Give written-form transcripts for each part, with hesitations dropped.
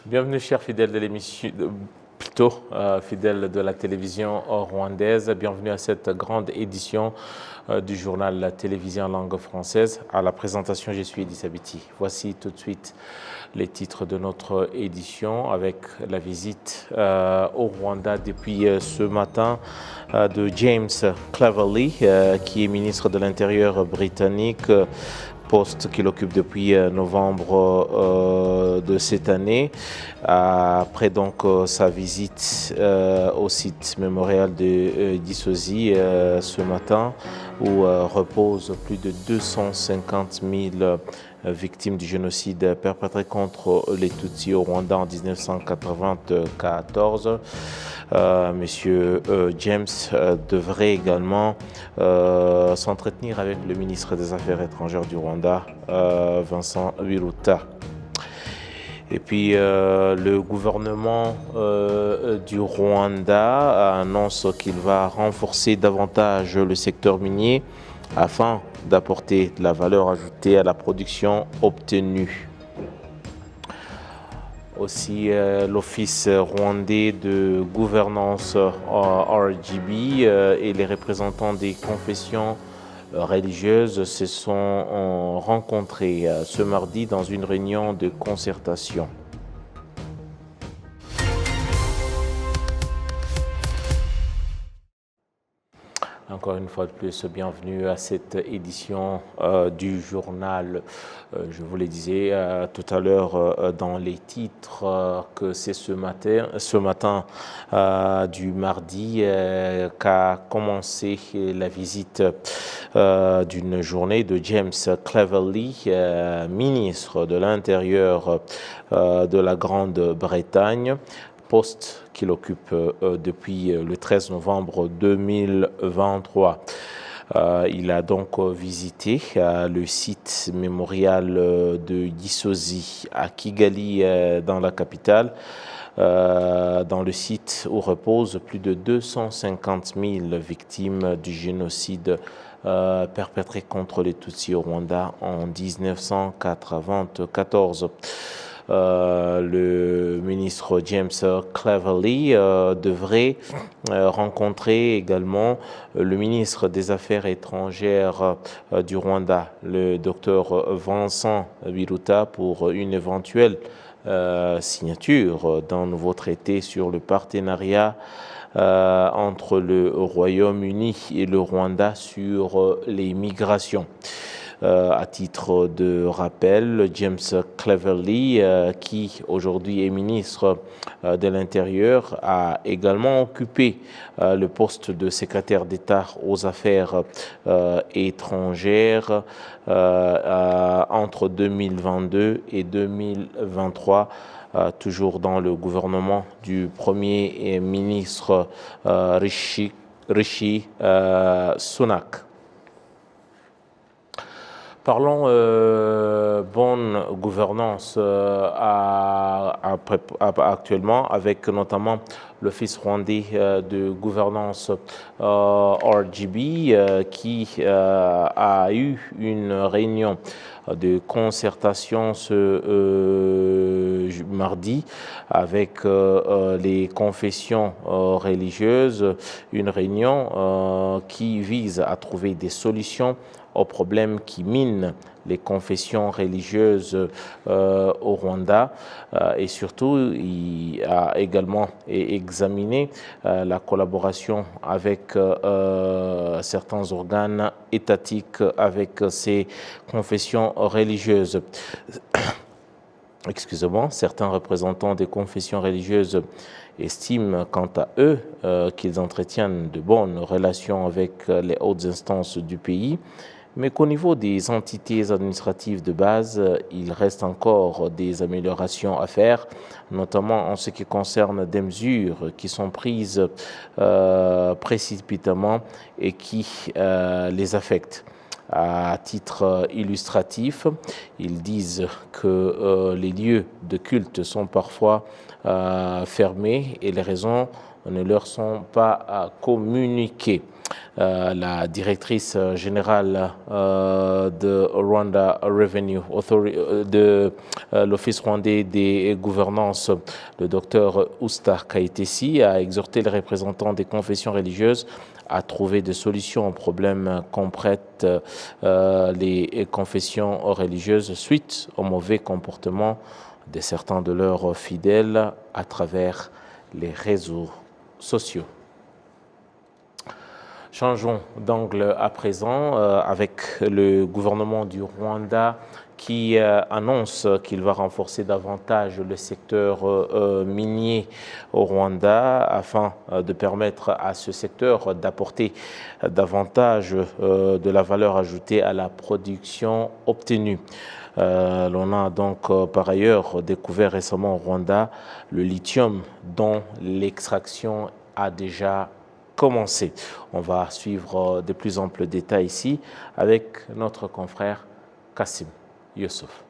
Bienvenue, chers fidèles de l'émission, fidèles de la télévision rwandaise. Bienvenue à cette grande édition du journal télévisé en langue française. À la présentation, je suis Edith Abiti. Voici tout de suite les titres de notre édition avec la visite au Rwanda depuis ce matin de James Cleverly, qui est ministre de l'Intérieur britannique, poste qu'il occupe depuis novembre de cette année. Après donc sa visite au site mémorial de Gisozi ce matin, où reposent plus de 250 000 victimes du génocide perpétré contre les Tutsis au Rwanda en 1994. Monsieur James devrait également s'entretenir avec le ministre des Affaires étrangères du Rwanda, Vincent Biruta. Et puis le gouvernement du Rwanda annonce qu'il va renforcer davantage le secteur minier afin d'apporter de la valeur ajoutée à la production obtenue. Aussi, l'Office rwandais de gouvernance RGB et les représentants des confessions religieuses se sont rencontrés ce mardi dans une réunion de concertation. Encore une fois de plus, bienvenue à cette édition du journal. Je vous le disais tout à l'heure dans les titres que c'est ce matin du mardi qu'a commencé la visite d'une journée de James Cleverly, ministre de l'Intérieur de la Grande-Bretagne, poste qu'il occupe depuis le 13 novembre 2023. Il a donc visité le site mémorial de Gisozi à Kigali, dans la capitale, dans le site où reposent plus de 250 000 victimes du génocide perpétré contre les Tutsis au Rwanda en 1994. Le ministre James Cleverly devrait rencontrer également le ministre des Affaires étrangères du Rwanda, le docteur Vincent Biruta, pour une éventuelle signature d'un nouveau traité sur le partenariat entre le Royaume-Uni et le Rwanda sur les migrations. À titre de rappel, James Cleverly, qui aujourd'hui est ministre de l'Intérieur, a également occupé le poste de secrétaire d'État aux affaires étrangères entre 2022 et 2023. Toujours dans le gouvernement du Premier ministre Rishi Sunak. Parlons bonne gouvernance actuellement, avec notamment l'Office rwandais de gouvernance RGB qui a eu une réunion de concertation ce mardi avec les confessions religieuses, une réunion qui vise à trouver des solutions aux problèmes qui minent les confessions religieuses au Rwanda, et surtout il a également examiné la collaboration avec certains organes étatiques avec ces confessions religieuses. Excusez-moi, certains représentants des confessions religieuses estiment quant à eux qu'ils entretiennent de bonnes relations avec les hautes instances du pays, mais qu'au niveau des entités administratives de base, il reste encore des améliorations à faire, notamment en ce qui concerne des mesures qui sont prises précipitamment et qui les affectent. À titre illustratif, ils disent que les lieux de culte sont parfois fermés et les raisons ne leur sont pas communiquées. La directrice générale de Rwanda Revenue Authority, de l'Office rwandais des gouvernances, le docteur Usta Kayitesi, a exhorté les représentants des confessions religieuses à trouver des solutions aux problèmes qu'ont prête les confessions religieuses suite au mauvais comportement de certains de leurs fidèles à travers les réseaux sociaux. Changeons d'angle à présent avec le gouvernement du Rwanda qui annonce qu'il va renforcer davantage le secteur minier au Rwanda afin de permettre à ce secteur d'apporter davantage de la valeur ajoutée à la production obtenue. L'on a donc par ailleurs découvert récemment au Rwanda le lithium dont l'extraction a déjà commencé. On va suivre de plus amples détails ici avec notre confrère Kassim Youssouf.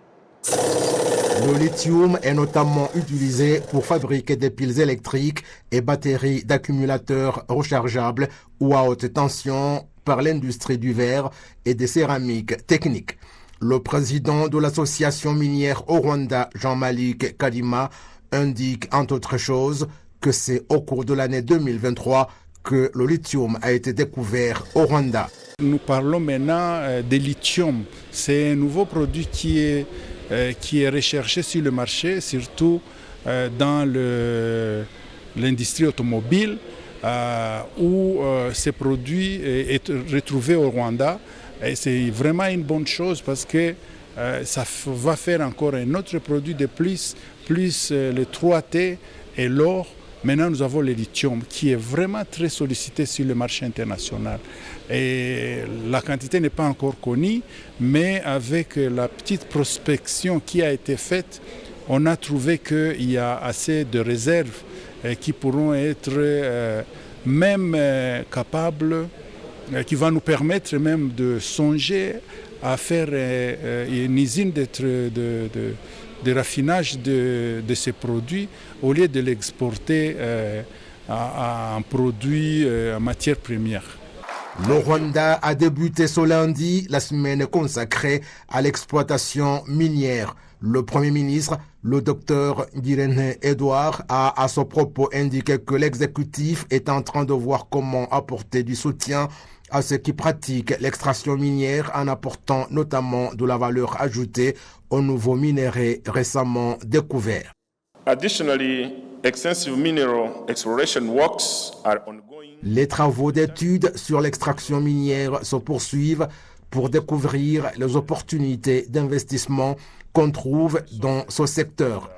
Le lithium est notamment utilisé pour fabriquer des piles électriques et batteries d'accumulateurs rechargeables ou à haute tension par l'industrie du verre et des céramiques techniques. Le président de l'association minière au Rwanda, Jean-Malik Kadima, indique entre autres choses que c'est au cours de l'année 2023 que le lithium a été découvert au Rwanda. Nous parlons maintenant de lithium. C'est un nouveau produit qui est recherché sur le marché, surtout dans l'industrie automobile, où ce produit est retrouvé au Rwanda. Et c'est vraiment une bonne chose parce que ça va faire encore un autre produit de plus le 3T et l'or. Maintenant, nous avons le lithium qui est vraiment très sollicité sur le marché international. Et la quantité n'est pas encore connue, mais avec la petite prospection qui a été faite, on a trouvé qu'il y a assez de réserves qui pourront être même capables, qui va nous permettre même de songer à faire une usine de raffinage de ces produits au lieu de l'exporter en produits, en matière première. Le Rwanda a débuté ce lundi la semaine consacrée à l'exploitation minière. Le Premier ministre, le docteur Ngirente Edouard, a à ce propos indiqué que l'exécutif est en train de voir comment apporter du soutien à ceux qui pratiquent l'extraction minière en apportant notamment de la valeur ajoutée aux nouveaux minéraux récemment découverts. Additionally, extensive mineral exploration works are ongoing. Les travaux d'études sur l'extraction minière se poursuivent pour découvrir les opportunités d'investissement qu'on trouve dans ce secteur.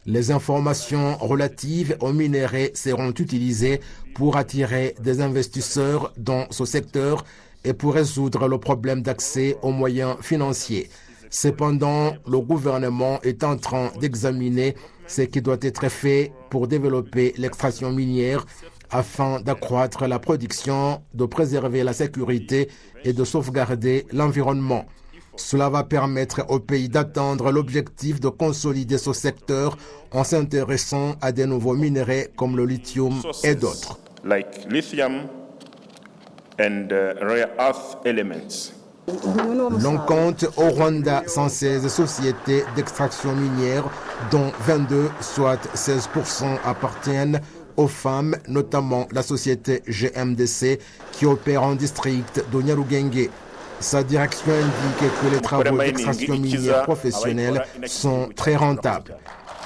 Les informations relatives aux minéraux seront utilisées pour attirer des investisseurs dans ce secteur et pour résoudre le problème d'accès aux moyens financiers. Cependant, le gouvernement est en train d'examiner ce qui doit être fait pour développer l'extraction minière afin d'accroître la production, de préserver la sécurité et de sauvegarder l'environnement. Cela va permettre au pays d'atteindre l'objectif de consolider ce secteur en s'intéressant à des nouveaux minéraux comme le lithium et d'autres. Like lithium and rare earth elements. L'on compte au Rwanda 116 sociétés d'extraction minière, dont 22, soit 16%, appartiennent aux femmes, notamment la société GMDC qui opère en district de Nyarugenge. Sa direction indique que les travaux d'extraction minière professionnelle sont très rentables.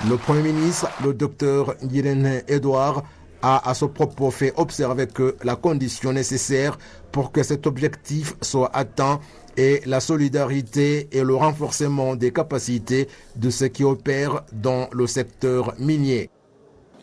Le Premier ministre, le docteur Ngirente Edouard, a à ce propos fait observer que la condition nécessaire pour que cet objectif soit atteint est la solidarité et le renforcement des capacités de ceux qui opèrent dans le secteur minier.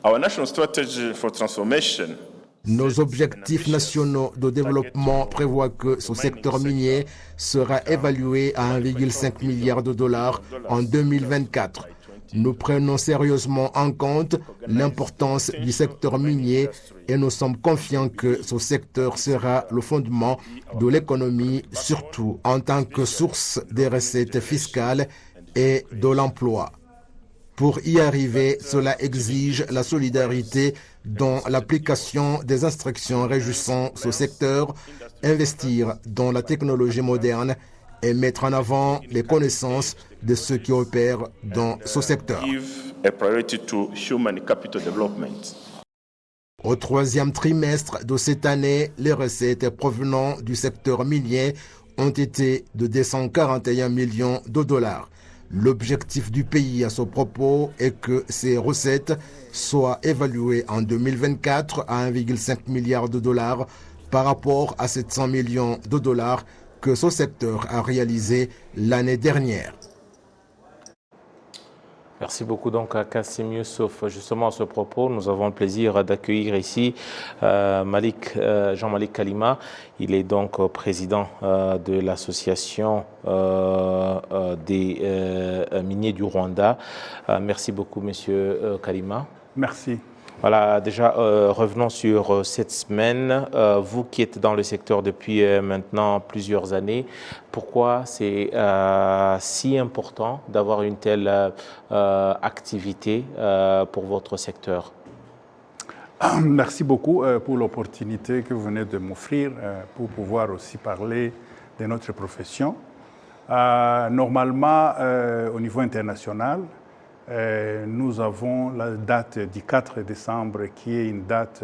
Our national strategy for transformation. Nos objectifs nationaux de développement prévoient que ce secteur minier sera évalué à 1,5 milliard de dollars en 2024. Nous prenons sérieusement en compte l'importance du secteur minier et nous sommes confiants que ce secteur sera le fondement de l'économie, surtout en tant que source des recettes fiscales et de l'emploi. Pour y arriver, cela exige la solidarité dans l'application des instructions régissant ce secteur, investir dans la technologie moderne et mettre en avant les connaissances de ceux qui opèrent dans ce secteur. Give a priority to human capital development. Au troisième trimestre de cette année, les recettes provenant du secteur minier ont été de 241 millions de dollars. L'objectif du pays à ce propos est que ces recettes soient évaluées en 2024 à 1,5 milliard de dollars par rapport à 700 millions de dollars que ce secteur a réalisé l'année dernière. Merci beaucoup donc à Kassim Youssouf. Justement à ce propos, nous avons le plaisir d'accueillir ici Jean-Malik Kalima. Il est donc président de l'association des miniers du Rwanda. Merci beaucoup, monsieur Kalima. Merci. Voilà, déjà revenons sur cette semaine. Vous qui êtes dans le secteur depuis maintenant plusieurs années, pourquoi c'est si important d'avoir une telle activité pour votre secteur? Merci beaucoup pour l'opportunité que vous venez de m'offrir pour pouvoir aussi parler de notre profession. Normalement, au niveau international, nous avons la date du 4 décembre qui est une date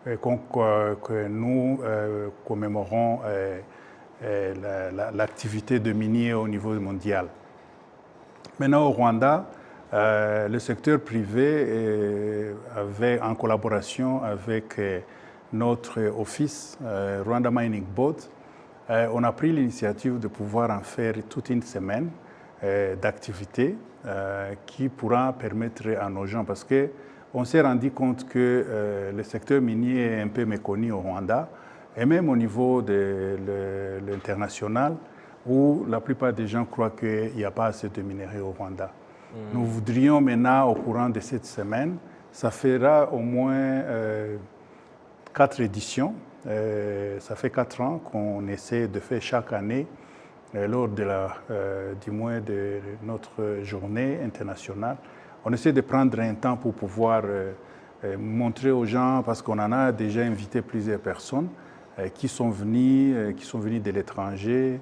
que nous commémorons l'activité de minier au niveau mondial. Maintenant au Rwanda, le secteur privé avait, en collaboration avec notre office Rwanda Mining Board, on a pris l'initiative de pouvoir en faire toute une semaine d'activité qui pourra permettre à nos gens, parce qu'on s'est rendu compte que le secteur minier est un peu méconnu au Rwanda, et même au niveau de l'international, où la plupart des gens croient qu'il n'y a pas assez de minerais au Rwanda. Nous voudrions maintenant, au courant de cette semaine, ça fera au moins 4 éditions. Ça fait 4 ans qu'on essaie de faire chaque année lors de du mois de notre journée internationale. On essaie de prendre un temps pour pouvoir montrer aux gens, parce qu'on en a déjà invité plusieurs personnes qui sont venues de l'étranger.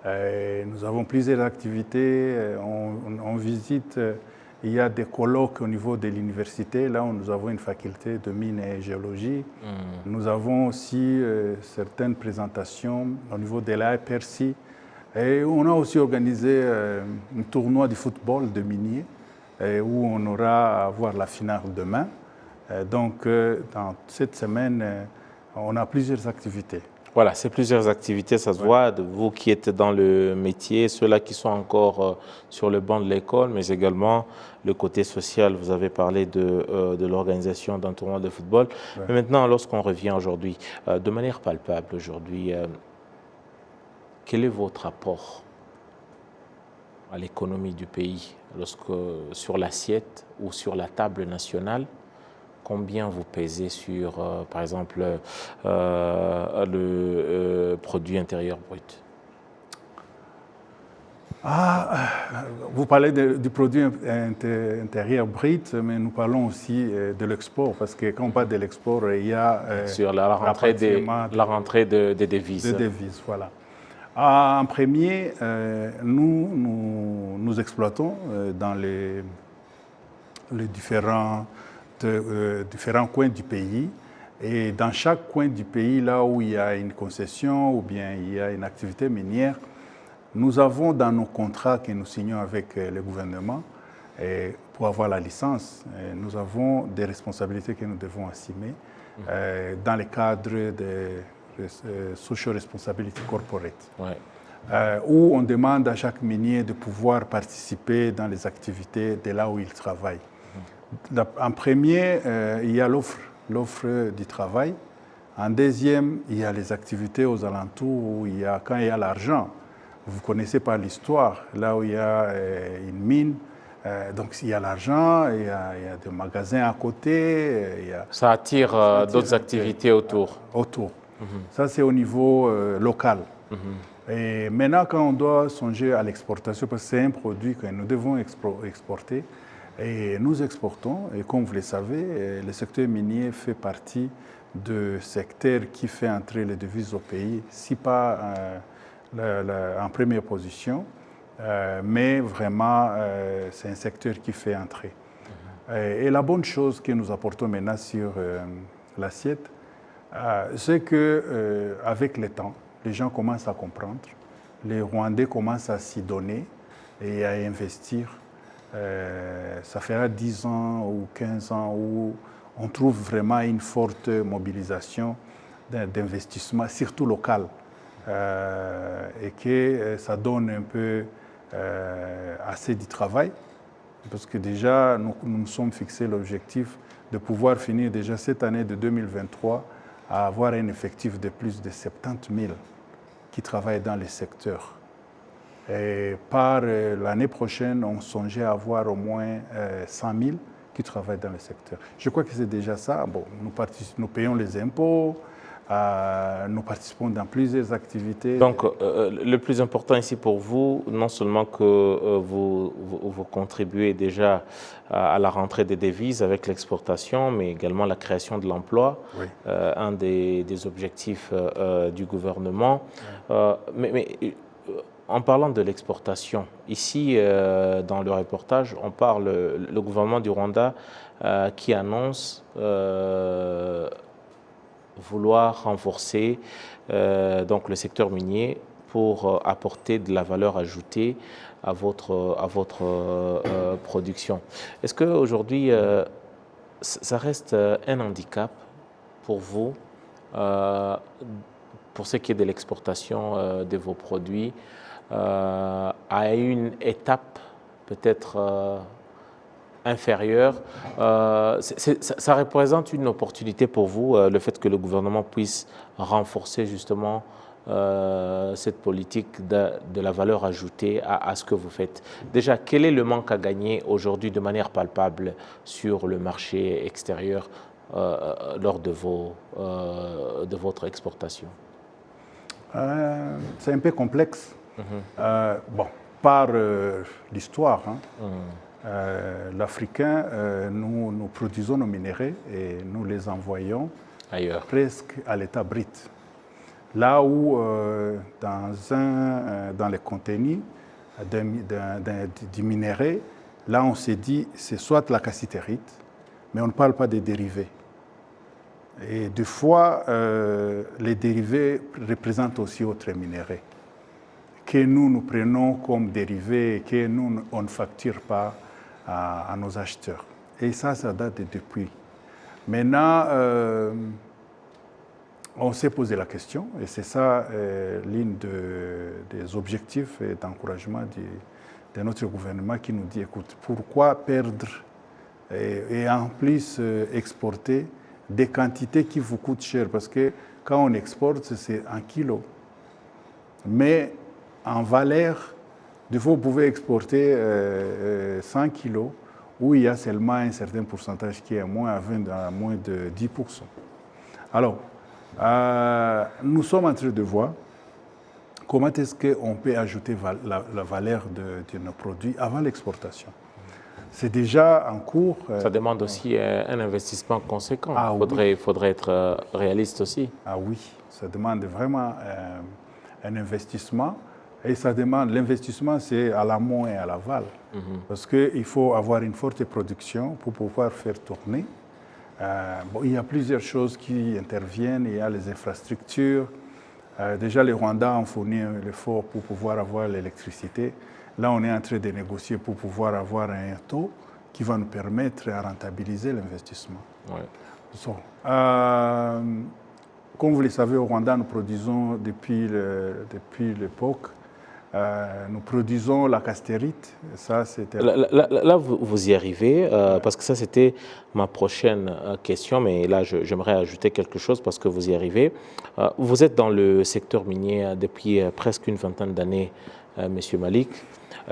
Nous avons plusieurs activités, on visite, il y a des colloques au niveau de l'université, là où nous avons une faculté de mine et géologie. Nous avons aussi certaines présentations au niveau de la IPRC. Et on a aussi organisé un tournoi de football de miniers où on aura à voir la finale demain. Donc, dans cette semaine, on a plusieurs activités. Voilà, c'est plusieurs activités, ça se voit, de vous qui êtes dans le métier, ceux-là qui sont encore sur le banc de l'école, mais également le côté social. Vous avez parlé de l'organisation d'un tournoi de football. Ouais. Mais maintenant, lorsqu'on revient aujourd'hui, de manière palpable aujourd'hui, quel est votre apport à l'économie du pays sur l'assiette ou sur la table nationale? Combien vous pèsez sur, par exemple, le produit intérieur brut? Vous parlez du produit intérieur brut, mais nous parlons aussi de l'export, parce que quand on parle de l'export, il y a sur la rentrée des devises. Des devises, voilà. En premier, nous exploitons dans les différents coins du pays. Et dans chaque coin du pays, là où il y a une concession ou bien il y a une activité minière, nous avons dans nos contrats que nous signons avec le gouvernement, et pour avoir la licence, nous avons des responsabilités que nous devons assumer dans le cadre de Social Responsibility Corporate, où on demande à chaque minier de pouvoir participer dans les activités de là où il travaille. En premier, il y a l'offre du travail. En deuxième, il y a les activités aux alentours où quand il y a l'argent. Vous connaissez pas l'histoire, là où il y a une mine, donc il y a l'argent, il y a des magasins à côté. Ça attire d'autres activités autour. Ça, c'est au niveau local. Et maintenant, quand on doit songer à l'exportation, parce que c'est un produit que nous devons exporter, Et nous exportons, et comme vous le savez, le secteur minier fait partie du secteur qui fait entrer les devises au pays, si pas en première position, mais vraiment c'est un secteur qui fait entrer. Et la bonne chose que nous apportons maintenant sur l'assiette, c'est qu'avec le temps, les gens commencent à comprendre, les Rwandais commencent à s'y donner et à investir. Ça fera 10 ans ou 15 ans où on trouve vraiment une forte mobilisation d'investissement, surtout local, et que ça donne un peu assez de travail, parce que déjà nous nous sommes fixés l'objectif de pouvoir finir déjà cette année de 2023 à avoir un effectif de plus de 70 000 qui travaillent dans les secteurs. Et par l'année prochaine, on songeait à avoir au moins 100 000 qui travaillent dans le secteur. Je crois que c'est déjà ça. Bon, nous payons les impôts, nous participons dans plusieurs activités. Donc, le plus important ici pour vous, non seulement que vous contribuez déjà à la rentrée des devises avec l'exportation, mais également la création de l'emploi, oui. Un des objectifs du gouvernement. Oui. Mais en parlant de l'exportation, ici, dans le reportage, on parle, le gouvernement du Rwanda qui annonce vouloir renforcer donc le secteur minier pour apporter de la valeur ajoutée à votre production. Est-ce qu'aujourd'hui, ça reste un handicap pour vous, pour ce qui est de l'exportation de vos produits, à une étape peut-être inférieure? Ça représente une opportunité pour vous, le fait que le gouvernement puisse renforcer justement cette politique de la valeur ajoutée à ce que vous faites. Déjà, quel est le manque à gagner aujourd'hui de manière palpable sur le marché extérieur lors de votre exportation? C'est un peu complexe. Bon, par l'histoire, l'Africain, nous produisons nos minéraux et nous les envoyons ailleurs, presque à l'état brut. Là où dans les contenus du minerai, là on s'est dit c'est soit la cassitérite, mais on ne parle pas des dérivés. Et des fois, les dérivés représentent aussi autres minéraux que nous prenons comme dérivés et que nous, on ne facture pas à nos acheteurs. Et ça date depuis. Maintenant, on s'est posé la question, et c'est ça l'un des objectifs et d'encouragement de notre gouvernement qui nous dit, écoute, pourquoi perdre et en plus exporter des quantités qui vous coûtent cher? Parce que quand on exporte, c'est en kilos. Mais en valeur, vous pouvez exporter 100 kilos où il y a seulement un certain pourcentage qui est à moins de 10%. Alors, nous sommes en train de voir comment est-ce qu'on peut ajouter la valeur de nos produits avant l'exportation. C'est déjà en cours. Ça demande aussi un investissement conséquent. Il faudrait être réaliste aussi. Ah oui, ça demande vraiment un investissement. Et ça demande, l'investissement, c'est à l'amont et à l'aval. Parce qu'il faut avoir une forte production pour pouvoir faire tourner. Il y a plusieurs choses qui interviennent. Il y a les infrastructures. Déjà, les Rwandais ont fourni l'effort pour pouvoir avoir l'électricité. Là, on est en train de négocier pour pouvoir avoir un taux qui va nous permettre de rentabiliser l'investissement. Ouais. Comme vous le savez, au Rwanda, nous produisons depuis l'époque, nous produisons la castérite. Ça, là, vous y arrivez, parce que ça, c'était ma prochaine question, mais là, j'aimerais ajouter quelque chose parce que vous y arrivez. Vous êtes dans le secteur minier depuis presque une vingtaine d'années, Monsieur Malik.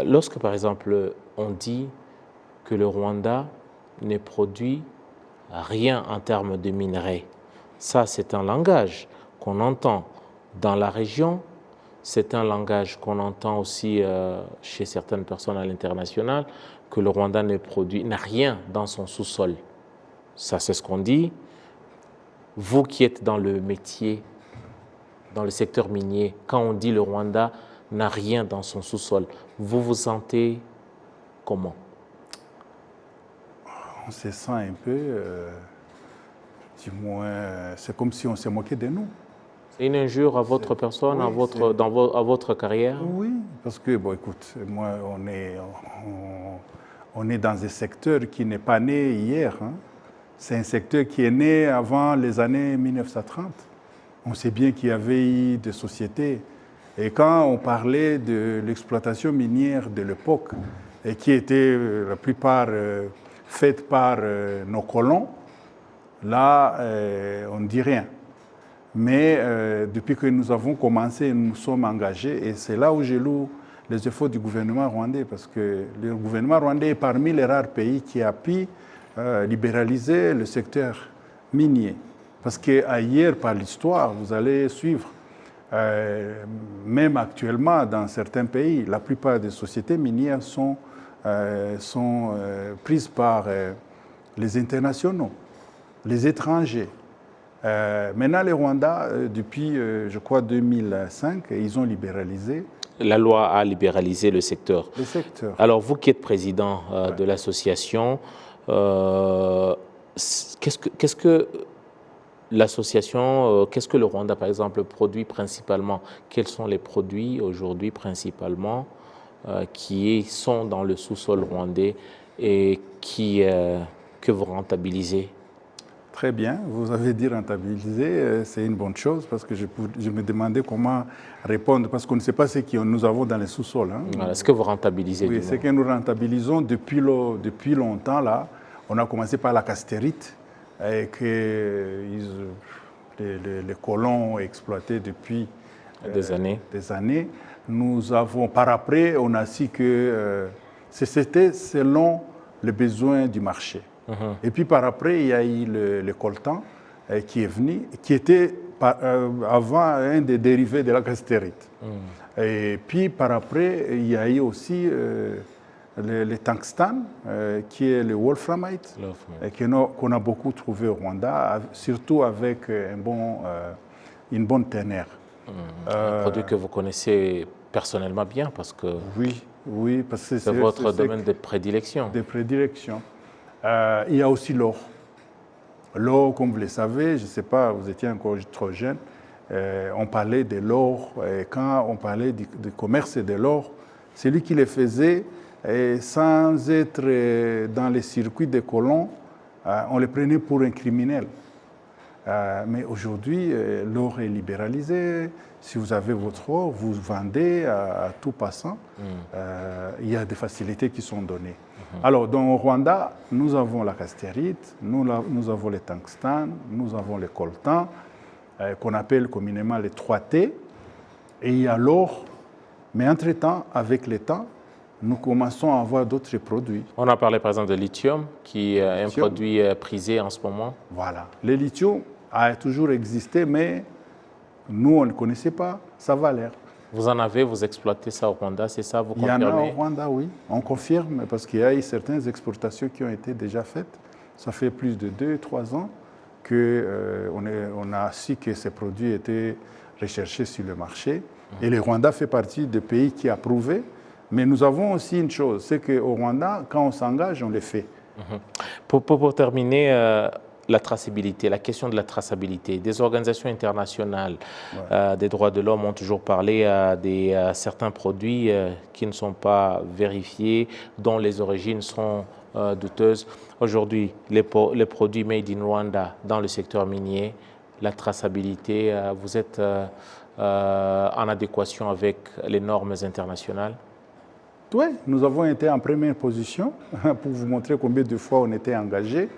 Lorsque, par exemple, on dit que le Rwanda ne produit rien en termes de minerais, ça, c'est un langage qu'on entend dans la région, c'est un langage qu'on entend aussi chez certaines personnes à l'international, que le Rwanda n'a rien dans son sous-sol. Ça, c'est ce qu'on dit. Vous qui êtes dans le métier, dans le secteur minier, quand on dit le Rwanda n'a rien dans son sous-sol, vous vous sentez comment? On se sent un peu, du moins, c'est comme si on s'est moqué de nous. C'est une injure à votre personne, oui, à votre carrière? Oui, parce que, bon, écoute, moi, on est dans un secteur qui n'est pas né hier. Hein. C'est un secteur qui est né avant les années 1930. On sait bien qu'il y avait eu des sociétés. Et quand on parlait de l'exploitation minière de l'époque, et qui était la plupart faite par nos colons, là, on ne dit rien. Mais depuis que nous avons commencé, nous nous sommes engagés, et c'est là où je loue les efforts du gouvernement rwandais, parce que le gouvernement rwandais est parmi les rares pays qui a pu libéraliser le secteur minier. Parce qu'ailleurs, par l'histoire, vous allez suivre, même actuellement dans certains pays, la plupart des sociétés minières sont prises par les internationaux, les étrangers. Maintenant, les Rwandais, depuis, je crois, 2005, ils ont libéralisé. La loi a libéralisé le secteur. Le secteur. Alors, vous qui êtes président de l'association, qu'est-ce que l'association, qu'est-ce que le Rwanda, par exemple, produit principalement? Quels sont les produits aujourd'hui principalement qui sont dans le sous-sol rwandais et que vous rentabilisez? Très bien, vous avez dit rentabiliser, c'est une bonne chose parce que je me demandais comment répondre parce qu'on ne sait pas ce que nous avons dans les sous-sols. Hein. Voilà, ce que vous rentabilisez. Oui, ce que nous rentabilisons depuis longtemps là. On a commencé par la castérite et que les colons ont exploité depuis des années. Nous avons, par après, on a su que c'était selon les besoins du marché. Et puis par après, il y a eu le coltan qui est venu, qui était avant un des dérivés de la castérite. Et puis par après, il y a eu aussi le tungstène, qui est le wolframite, qu'on a beaucoup trouvé au Rwanda, surtout avec une bonne ternaire. Un produit que vous connaissez personnellement bien parce que oui, parce que c'est votre domaine de prédilection. De prédilection. Il y a aussi l'or. L'or, comme vous le savez, je ne sais pas, vous étiez encore trop jeune, on parlait de l'or, et quand on parlait du commerce de l'or, celui qui le faisait, sans être dans les circuits des colons, on le prenait pour un criminel. Mais aujourd'hui, l'or est libéralisé. Si vous avez votre or, vous vendez à tout passant. Il y a des facilités qui sont données. Alors, dans le Rwanda, nous avons la castérite, nous avons le tungstène, nous avons le coltan, qu'on appelle communément les 3T, et il y a l'or. Mais entre-temps, avec le temps, nous commençons à avoir d'autres produits. On a parlé par exemple de lithium, qui est un produit prisé en ce moment. Voilà. Le lithium a toujours existé, mais nous, on ne connaissait pas sa valeur. Vous en avez, vous exploitez ça au Rwanda, c'est ça, vous confirmez? Il y en a au Rwanda, oui. On confirme, parce qu'il y a eu certaines exportations qui ont été déjà faites. Ça fait plus de 2-3 ans qu'on a su que ces produits étaient recherchés sur le marché. Et le Rwanda fait partie des pays qui a prouvé. Mais nous avons aussi une chose, c'est qu'au Rwanda, quand on s'engage, on le fait. Pour terminer, la traçabilité, la question de la traçabilité. Des organisations internationales des droits de l'homme ont toujours parlé de certains produits qui ne sont pas vérifiés, dont les origines sont douteuses. Aujourd'hui, les produits made in Rwanda dans le secteur minier, la traçabilité, vous êtes en adéquation avec les normes internationales? Oui, nous avons été en première position pour vous montrer combien de fois on était engagés.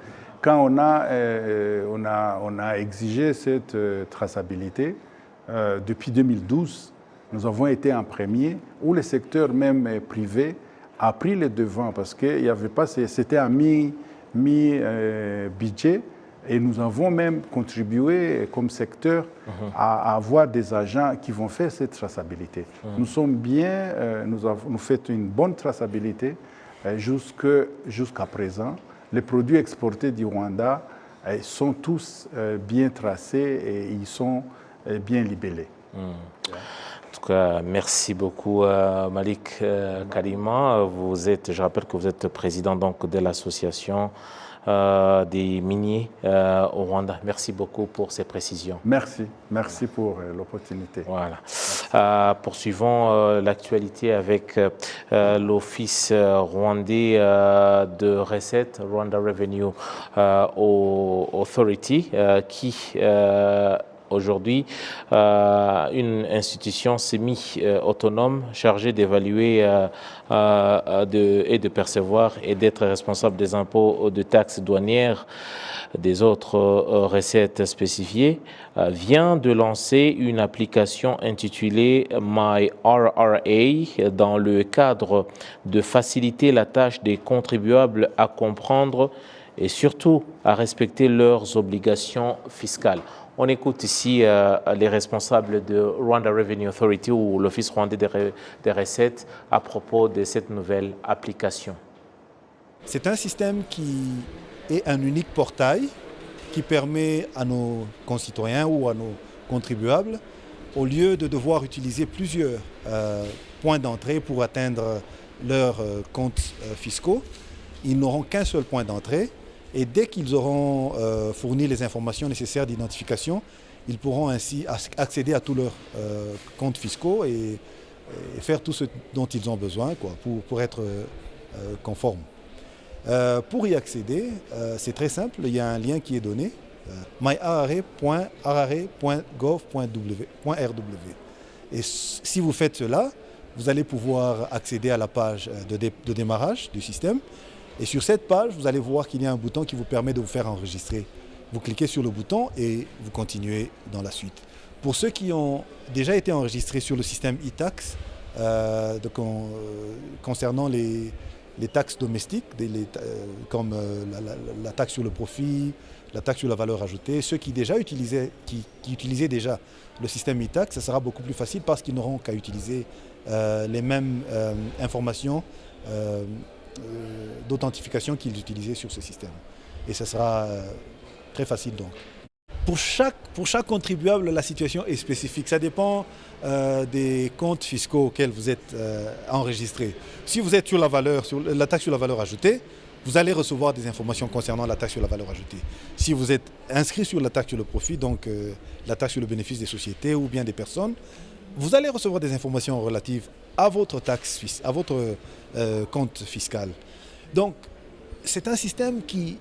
Quand on a exigé cette traçabilité, depuis 2012, nous avons été en premier, où le secteur même privé a pris les devants parce qu'il n'y avait pas, c'était un mi-budget Et nous avons même contribué comme secteur à avoir des agents qui vont faire cette traçabilité. Nous sommes bien, nous faisons une bonne traçabilité jusqu'à présent. Les produits exportés du Rwanda sont tous bien tracés et ils sont bien libellés. En tout cas, merci beaucoup Malik Kalima. Je rappelle que vous êtes président donc, de l'association des miniers au Rwanda. Merci beaucoup pour ces précisions. Merci pour l'opportunité. Voilà. Poursuivons l'actualité avec l'Office rwandais de recettes, Rwanda Revenue Authority, qui aujourd'hui, une institution semi-autonome chargée d'évaluer et de percevoir et d'être responsable des impôts de taxes douanières des autres recettes spécifiées, vient de lancer une application intitulée My RRA dans le cadre de faciliter la tâche des contribuables à comprendre et surtout à respecter leurs obligations fiscales. On écoute ici les responsables de Rwanda Revenue Authority ou l'Office rwandais des recettes à propos de cette nouvelle application. C'est un système qui est un unique portail qui permet à nos concitoyens ou à nos contribuables, au lieu de devoir utiliser plusieurs points d'entrée pour atteindre leurs comptes fiscaux, ils n'auront qu'un seul point d'entrée. Et dès qu'ils auront fourni les informations nécessaires d'identification, ils pourront ainsi accéder à tous leurs comptes fiscaux et faire tout ce dont ils ont besoin pour être conformes. Pour y accéder, c'est très simple, il y a un lien qui est donné, myRRA.gov.rw. Et si vous faites cela, vous allez pouvoir accéder à la page de démarrage du système. Et sur cette page, vous allez voir qu'il y a un bouton qui vous permet de vous faire enregistrer. Vous cliquez sur le bouton et vous continuez dans la suite. Pour ceux qui ont déjà été enregistrés sur le système e-tax, concernant les taxes domestiques, comme la taxe sur le profit, la taxe sur la valeur ajoutée, ceux qui utilisaient déjà le système e-tax, ça sera beaucoup plus facile parce qu'ils n'auront qu'à utiliser les mêmes informations d'authentification qu'ils utilisaient sur ce système. Et ça sera très facile donc. Pour chaque contribuable, la situation est spécifique. Ça dépend des comptes fiscaux auxquels vous êtes enregistrés. Si vous êtes sur la taxe sur la valeur ajoutée, vous allez recevoir des informations concernant la taxe sur la valeur ajoutée. Si vous êtes inscrit sur la taxe sur le profit, donc la taxe sur le bénéfice des sociétés ou bien des personnes, vous allez recevoir des informations relatives à votre à votre compte fiscal. Donc, c'est un système qui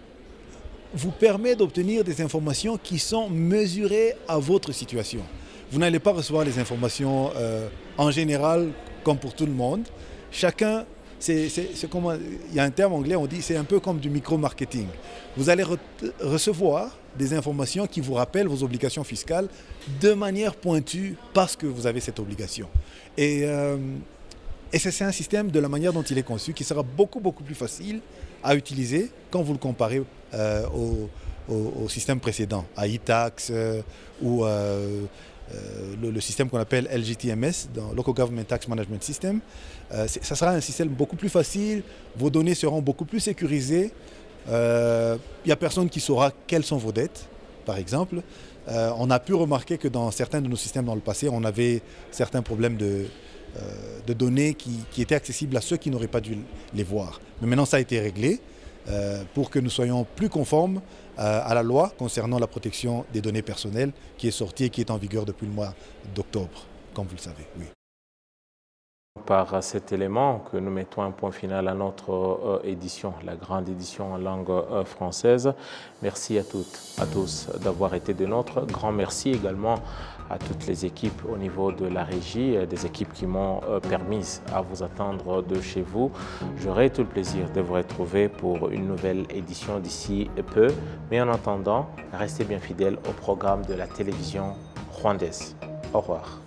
vous permet d'obtenir des informations qui sont mesurées à votre situation. Vous n'allez pas recevoir les informations en général comme pour tout le monde. Chacun, c'est comme il y a un terme anglais, on dit c'est un peu comme du micro-marketing. Vous allez recevoir des informations qui vous rappellent vos obligations fiscales de manière pointue parce que vous avez cette obligation. Et c'est un système, de la manière dont il est conçu, qui sera beaucoup plus facile à utiliser quand vous le comparez au système précédent, à e-tax ou le système qu'on appelle LGTMS, dans Local Government Tax Management System. Ça sera un système beaucoup plus facile, vos données seront beaucoup plus sécurisées. Il n'y a personne qui saura quelles sont vos dettes, par exemple. On a pu remarquer que dans certains de nos systèmes dans le passé, on avait certains problèmes de données qui étaient accessibles à ceux qui n'auraient pas dû les voir. Mais maintenant, ça a été réglé pour que nous soyons plus conformes à la loi concernant la protection des données personnelles qui est sortie et qui est en vigueur depuis le mois d'octobre, comme vous le savez. Oui. Par cet élément que nous mettons un point final à notre édition, la grande édition en langue française. Merci à toutes, à tous d'avoir été des nôtres. Grand merci également à toutes les équipes au niveau de la régie, des équipes qui m'ont permis à vous attendre de chez vous. J'aurai tout le plaisir de vous retrouver pour une nouvelle édition d'ici peu. Mais en attendant, restez bien fidèles au programme de la télévision rwandaise. Au revoir.